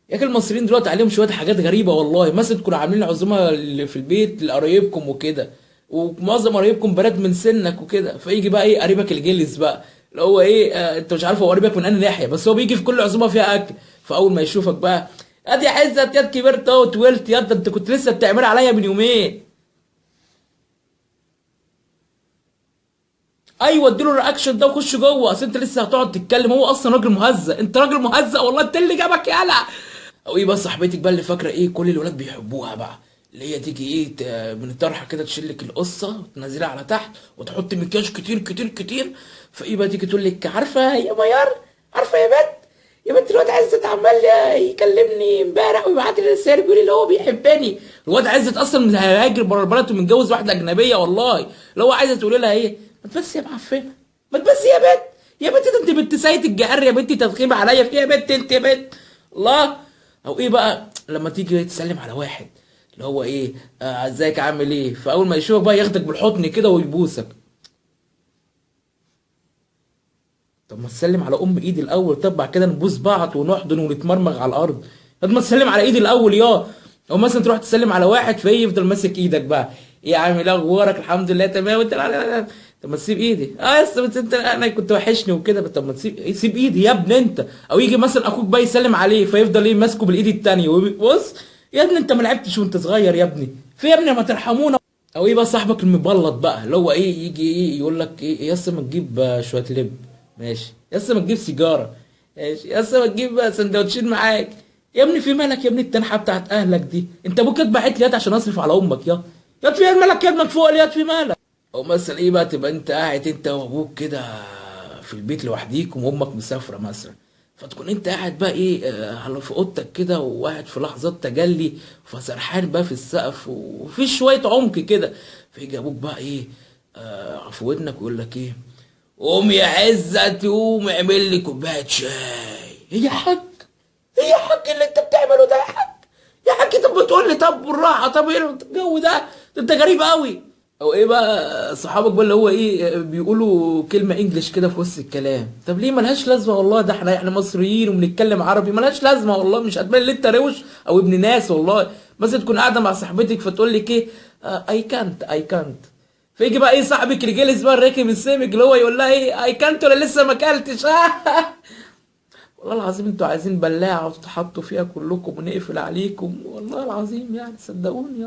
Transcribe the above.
يا اخي المصريين دلوقتي عليهم شويه حاجات غريبه والله، مثلا تكونوا عاملين عزومه اللي في البيت لقرايبكم وكده، ومعظم قرايبكم بنات من سنك وكده، فيجي بقى ايه قريبك الجلس بقى اللي هو ايه انت مش عارف هو قريبك من انهي ناحيه، بس هو بيجي في كل عزومه فيها اكل، فاول ما يشوفك بقى ادي يا عزت ياد كبرت اهو اتولت ياد، انت كنت لسه بتعمل عليا من يومين. ايوه اديله الرياكشن ده وخش جوه، اصل انت لسه هتقعد تتكلم، هو اصلا راجل مهزأ، انت راجل مهزأ والله، انت اللي جابك يالا. او ايه بقى صاحبتك بقى اللي فاكره ايه كل الولاد بيحبوها بقى، اللي هي تيجي ايه من الطرحه كده تشيلك القصه وتنزلها على تحت وتحط مكياج كتير كتير كتير، فايه بقى تيجي تقول لك عارفه يا ميار، عارفه يا بنت، يا بنت الواد عزت عمال يكلمني امبارح ويبعت لي رسائل بيقول لي اللي هو بيحبني، الواد عزت اصلا هيهاجر بره البلد ومتجوز واحده اجنبيه والله، اللي هو عايزه تقول لها ايه ما تبس يا معفنه، ما تبس يا بنت، يا بنت ده انت بنت سيد الجعر يا بنتي تفخيم عليا في إيه يا بنت انت يا بنت الله. او ايه بقى لما تيجي تسلم على واحد اللي هو ايه ازيك عامل ايه، فاول ما يشوفك بقى ياخدك بالحضن كده ويبوسك، طب ما تسلم على ام ايدي الاول، طب بعد كده نبوس بعض ونحضن ونتمرمغ على الارض، طب ما تسلم على ايدي الاول يا، او مثلا تروح تسلم على واحد فيه يفضل ماسك ايدك بقى، ايه يا عم ايه اخبارك الحمد لله تمام وانت لا. طب ما تسيب ايدي بس انت انا كنت وحشني وكده، طب ما تسيب سيب ايدي يا ابني انت، او يجي مثلا اخوك بقى يسلم عليه فيفضل ايه ماسكه بالايد التانيه بص يا ابني انت ما لعبتش وانت صغير يا ابني في يا ابني ما ترحمونا. او ايه بقى صاحبك المبلط بقى اللي هو ايه يجي ايه يقول لك ايه يا اسطى ما تجيب شويه لب، ماشي يا اسطى ما تجيب سيجاره، ماشي يا اسطى ما تجيب سندوتشين معاك، يا ابني في مالك يا ابني التنحه بتاعت اهلك دي، انت ابوك باعت لي يد عشان اصرف على امك يا، ياد في مالك يا ابنك فوق اليد في مالك. او مثلا ايه بقى تبقى انت قاعد انت وابوك كده في البيت لوحديكم وامك مسافره مثلا، فتكون انت قاعد بقى ايه على في اوضتك كده وقاعد في لحظات تجلي، فسرحان بقى في السقف وفي شويه عمق كده، فيجي ابوك بقى ايه في ودنك ويقول لك ايه قوم يا عزت قوم اعمل لي كوبايه شاي. ايه يا حاج، ايه يا حاج اللي انت بتعمله ده يا حاج، يا حاج طب بتقول لي طب بالراحه، طب ايه الجو ده انت غريب قوي. او ايه بقى صحابك بقى اللي هو ايه بيقولوا كلمه انجليش كده في وسط الكلام، طب ليه ملهاش لازمه والله، ده احنا يعني مصريين وبنتكلم عربي ملهاش لازمه والله، مش هتبان ان انت روش او ابن ناس والله، مثلا تكون قاعده مع صاحبتك فتقول لك ايه اي كانت، فيجي بقى ايه صاحبك اللي جالس بقى الراكب السمك اللي هو يقول لها ايه اي كانت ولا لسه ما اكلتش والله العظيم انتوا عايزين بلاعه وتتحطوا فيها كلكم ونقفل عليكم والله العظيم يعني صدقوني